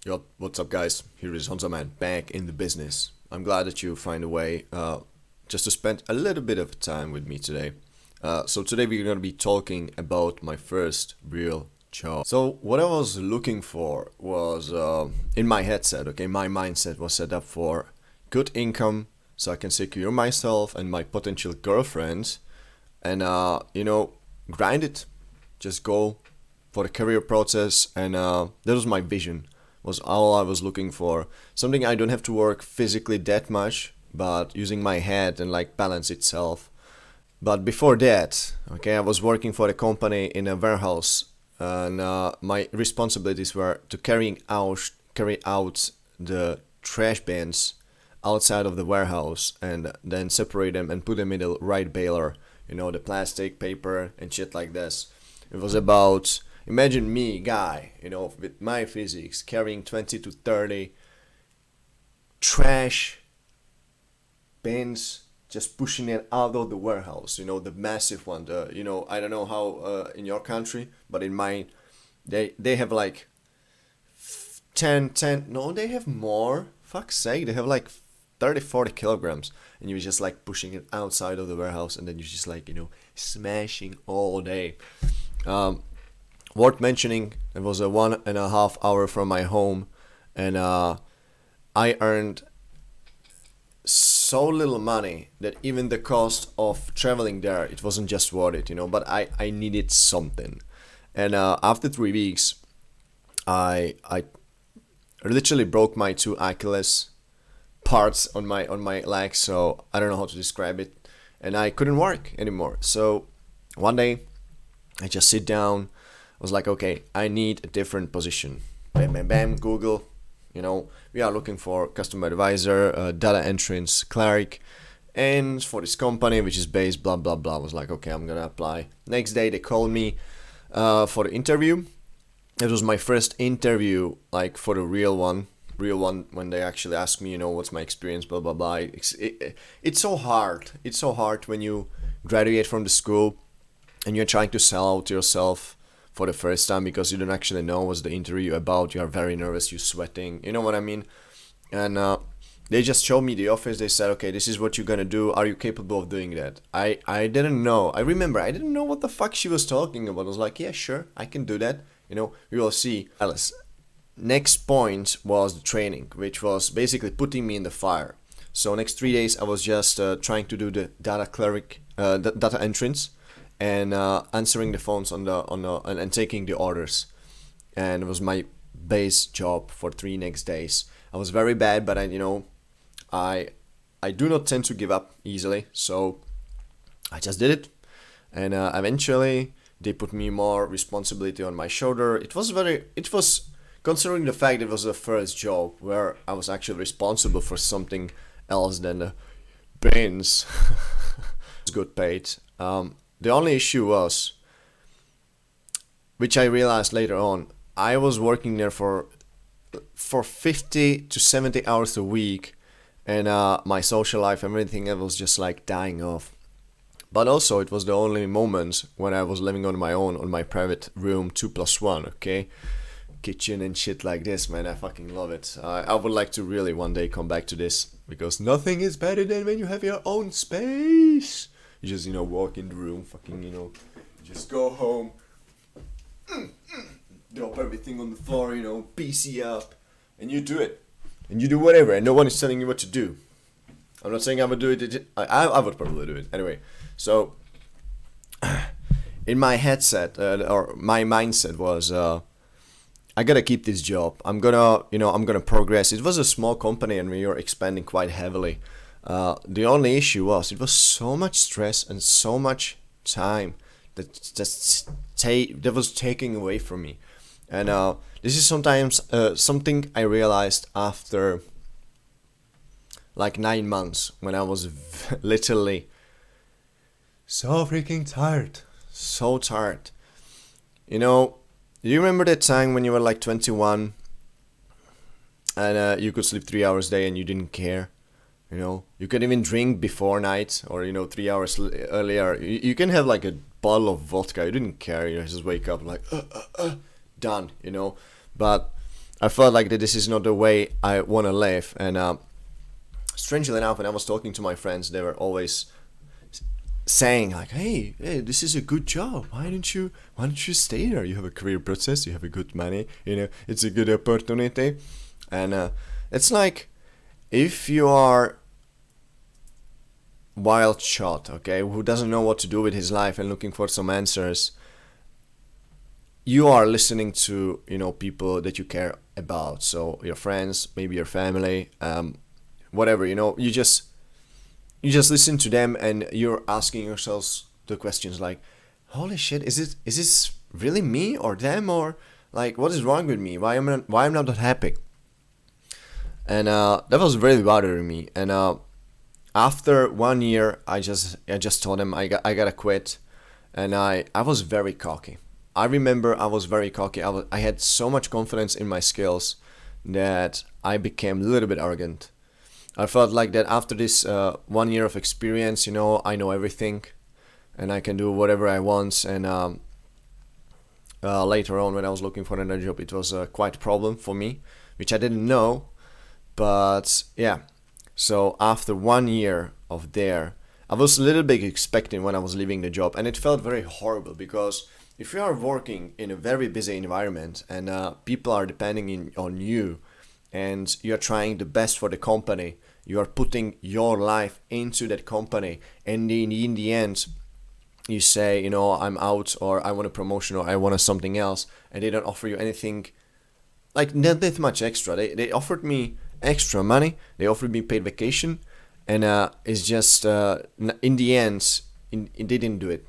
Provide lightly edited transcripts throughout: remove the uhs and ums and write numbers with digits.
Yo, what's up, guys? Here is Hansa Man back in the business. I'm glad that you find a way just to spend a little bit of time with me today. So today we're gonna be talking about my first real job. So what I was looking for was in my headset. Okay, my mindset was set up for good income, so I can secure myself and my potential girlfriend, and grind it. Just go for the career process, and that was my vision, was all I was looking for. Something I don't have to work physically that much, but using my head and like balance itself. But before that, okay, I was working for a company in a warehouse, and my responsibilities were to carry out the trash bins outside of the warehouse and then separate them and put them in the right baler. You know, the plastic, paper, and shit like this. It was about, imagine me, guy, with my physics, carrying 20 to 30 trash bins, just pushing it out of the warehouse. You know, the massive one. I don't know how in your country, but in mine, they have like 10. No, they have more. Fuck's sake, they have like 30, 40 kilograms, and you're just like pushing it outside of the warehouse, and then you're just like, smashing all day. Um, Worth mentioning, it was a 1.5 hour from my home, and I earned so little money that even the cost of traveling there, it wasn't just worth it, but I needed something. And after 3 weeks, I literally broke my two Achilles parts on my legs, so I don't know how to describe it, and I couldn't work anymore. So one day I just sit down. I was like, okay, I need a different position. Bam, bam, bam. Google. We are looking for customer advisor, data entrance cleric, and for this company which is based blah blah blah. I was like, okay, I'm gonna apply. Next day they called me for the interview. It was my first interview, like for the real one when they actually asked me, what's my experience, blah blah blah. It's so hard. It's so hard when you graduate from the school and you're trying to sell out yourself for the first time because you don't actually know what's the interview about. You are very nervous, you're sweating, you know what I mean? And they just showed me the office. They said, okay, this is what you're gonna do. Are you capable of doing that? I didn't know. I remember I didn't know what the fuck she was talking about. I was like, yeah, sure, I can do that. We will see. Alice. Next point was the training, which was basically putting me in the fire. So next 3 days I was just trying to do the data cleric, data entrance, and answering the phones and taking the orders. And it was my base job for 3 next days. I was very bad, but I do not tend to give up easily, so I just did it. And eventually they put me more responsibility on my shoulder. It was considering the fact it was the first job where I was actually responsible for something else than the bins. It's good paid. The only issue was, which I realized later on, I was working there for 50 to 70 hours a week, and my social life, everything else was just like dying off. But also, it was the only moments when I was living on my own, on my private room, 2+1, okay? Kitchen and shit like this, man. I fucking love it. I would like to really one day come back to this, because nothing is better than when you have your own space. You just, walk in the room, fucking, just go home, drop everything on the floor, PC up, and you do it. And you do whatever, and no one is telling you what to do. I'm not saying I would do it. I would probably do it. Anyway, so in my headset, or my mindset was, I gotta keep this job. I'm gonna progress. It was a small company and we were expanding quite heavily. The only issue was it was so much stress and so much time that was taking away from me. And this is sometimes something I realized after like 9 months, when I was literally so freaking tired, so tired. Do you remember that time when you were like 21 and you could sleep 3 hours a day and you didn't care? You can even drink before night, or 3 hours earlier. You can have like a bottle of vodka. You didn't care. Just wake up like done. But I felt like that this is not the way I want to live. And strangely enough, when I was talking to my friends, they were always saying like, hey, this is a good job. Why don't you stay there? You have a career process, you have a good money, it's a good opportunity. And it's like, if you are wild shot, okay, who doesn't know what to do with his life and looking for some answers, you are listening to people that you care about, so your friends, maybe your family, whatever, you just listen to them, and you're asking yourselves the questions like, holy shit, is this really me or them, or like, what is wrong with me, why I'm not that happy. And that was really bothering me. And after 1 year, I just told him I gotta quit. And I was very cocky. I remember I was very cocky. I had so much confidence in my skills that I became a little bit arrogant. I felt like that after this 1 year of experience, I know everything, and I can do whatever I want. And later on, when I was looking for another job, it was quite a problem for me, which I didn't know. But yeah, so after 1 year of there, I was a little bit expecting when I was leaving the job, and it felt very horrible because if you are working in a very busy environment and people are depending on you, and you are trying the best for the company, you are putting your life into that company, and in the end, you say, I'm out, or I want a promotion, or I want something else, and they don't offer you anything like not that much extra. They offered me extra money, they offered me paid vacation, and it's just in the end, it didn't do it.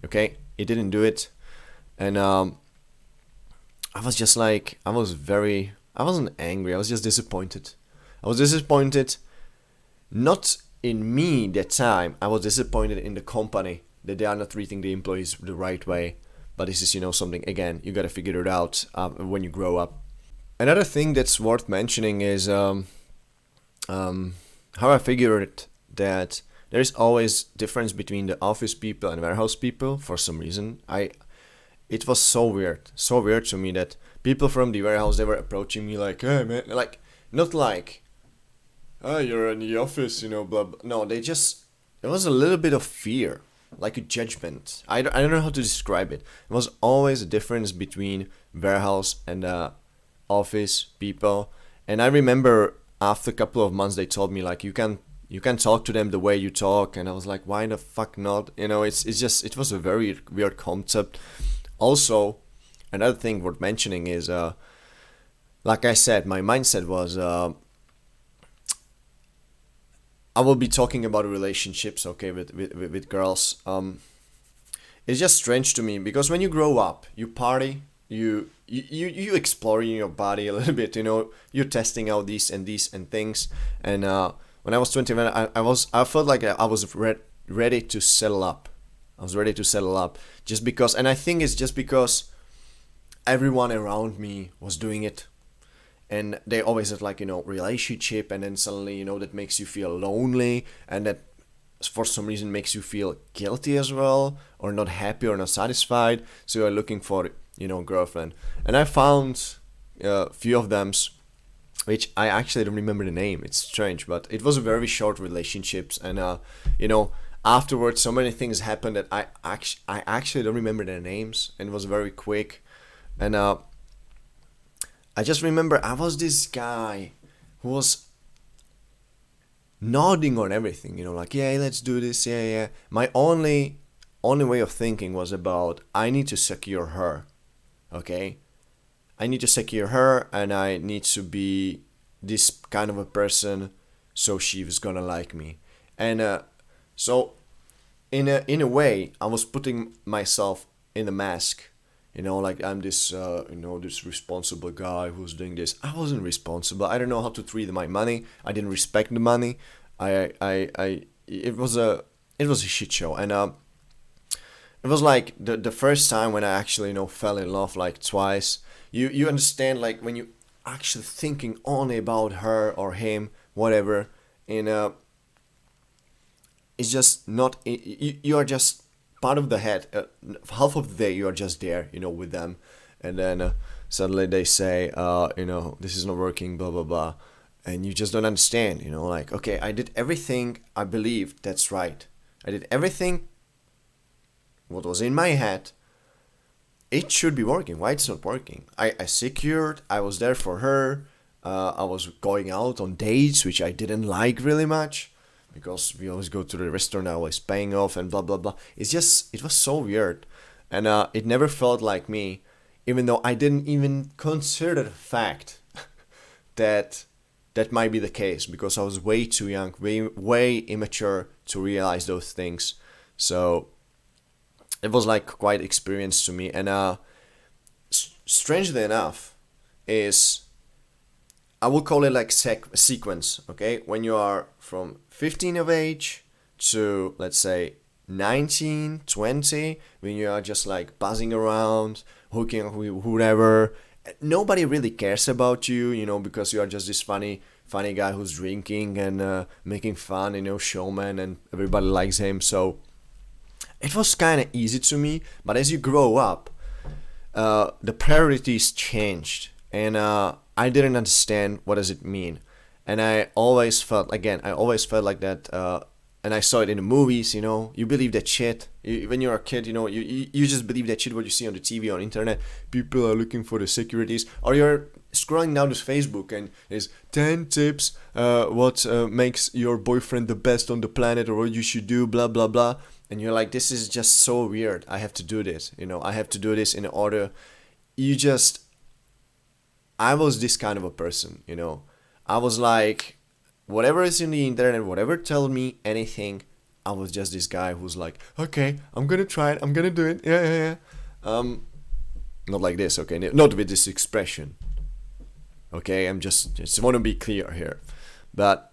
Okay, it didn't do it. And I was just like, I wasn't angry, I was just disappointed. I was disappointed not in me that time, I was disappointed in the company that they are not treating the employees the right way. But this is something, again, you gotta figure it out when you grow up. Another thing that's worth mentioning is how I figured that there's always difference between the office people and warehouse people for some reason. It was so weird to me that people from the warehouse, they were approaching me like, hey man, like, not like, oh, you're in the office, blah, blah. No, there was a little bit of fear, like a judgment. I don't know how to describe it. It was always a difference between warehouse and office people. And I remember after a couple of months, they told me like, you can talk to them the way you talk. And I was like, why the fuck not? It was a very weird concept. Also, another thing worth mentioning is, like I said, my mindset was, I will be talking about relationships, okay, with girls. It's just strange to me because when you grow up, you party, you exploring your body a little bit, you're testing out these and things. And when I was 21, I felt like I was ready to settle up. I was ready to settle up just because, and I think it's just because everyone around me was doing it, and they always had like relationship, and then suddenly that makes you feel lonely, and that for some reason makes you feel guilty as well, or not happy or not satisfied. So you're looking for girlfriend, and I found a few of them, which I actually don't remember the name. It's strange, but it was a very short relationships, and afterwards so many things happened that I actually don't remember their names, and it was very quick. And I just remember I was this guy who was nodding on everything, like, yeah, let's do this, yeah. My only way of thinking was about, I need to secure her, okay? I need to secure her, and I need to be this kind of a person so she was gonna like me. And so in a way, I was putting myself in a mask, like I'm this this responsible guy who's doing this. I wasn't responsible. I don't know how to treat my money. I didn't respect the money. It was a shit show. And it was like the first time when I actually fell in love like twice. You understand, like, when you actually thinking only about her or him, whatever, and it's just not, you are just part of the head. Half of the day you are just there, with them, and then suddenly they say, this is not working, blah blah blah, and you just don't understand. Like, okay, I did everything I believed that's right. I did everything what was in my head. It should be working. Why it's not working? I secured. I was there for her. I was going out on dates, which I didn't like really much, because we always go to the restaurant. I was paying off and blah blah blah. It was so weird, and it never felt like me, even though I didn't even consider the fact that that might be the case, because I was way too young, way immature to realize those things. So it was like quite experience to me, and strangely enough, is I will call it like sequence. Okay, when you are from 15 of age to, let's say, 19, 20, when you are just like buzzing around, hooking up with whoever, nobody really cares about you, because you are just this funny guy who's drinking and making fun, showman, and everybody likes him. So it was kind of easy to me. But as you grow up, the priorities changed, and I didn't understand what does it mean. And I always felt like that, and I saw it in the movies. You believe that shit. When you're a kid, you just believe that shit what you see on the TV, on internet. People are looking for the securities, or you're scrolling down this Facebook and there's 10 tips what makes your boyfriend the best on the planet, or what you should do, blah blah blah. And you're like, this is just so weird. I have to do this. I have to do this in order. I was this kind of a person. I was like, whatever is in the internet, whatever told me anything, I was just this guy who's like, okay, I'm gonna try it, I'm gonna do it, yeah. Not like this, okay, not with this expression. Okay, I'm just want to be clear here, but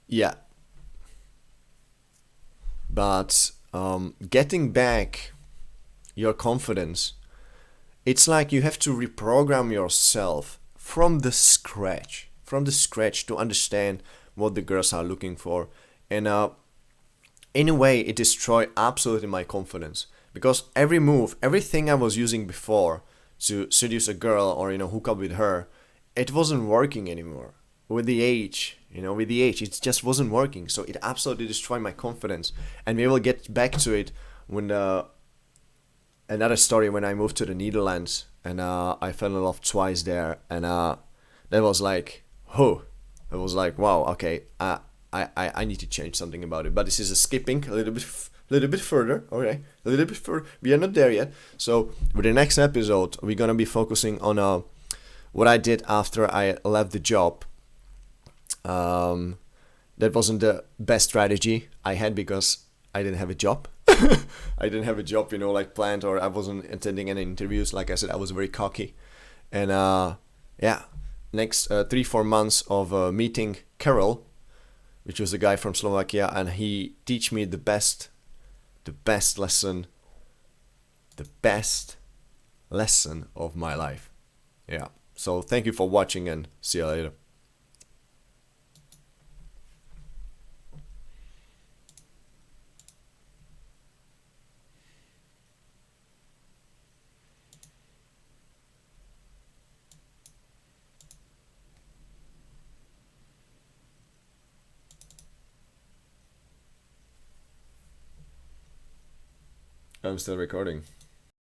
yeah, but getting back your confidence, it's like you have to reprogram yourself from the scratch to understand what the girls are looking for. And in a way, it destroyed absolutely my confidence, because everything I was using before to seduce a girl or hook up with her, it wasn't working anymore. With the age, it just wasn't working. So it absolutely destroyed my confidence. And we will get back to it when another story, when I moved to the Netherlands, and I fell in love twice there, and that was like, oh, it was like, wow, okay, I need to change something about it. But this is a skipping a little bit further, okay, a little bit further. We are not there yet. So with the next episode, we're gonna be focusing on what I did after I left the job. That wasn't the best strategy I had, because I didn't have a job. I didn't have a job, like planned, or I wasn't attending any interviews. Like I said, I was very cocky. And yeah, next 3-4 months of meeting Carol, which was a guy from Slovakia, and he teach me the best lesson of my life. Yeah. So thank you for watching, and see you later. I'm still recording.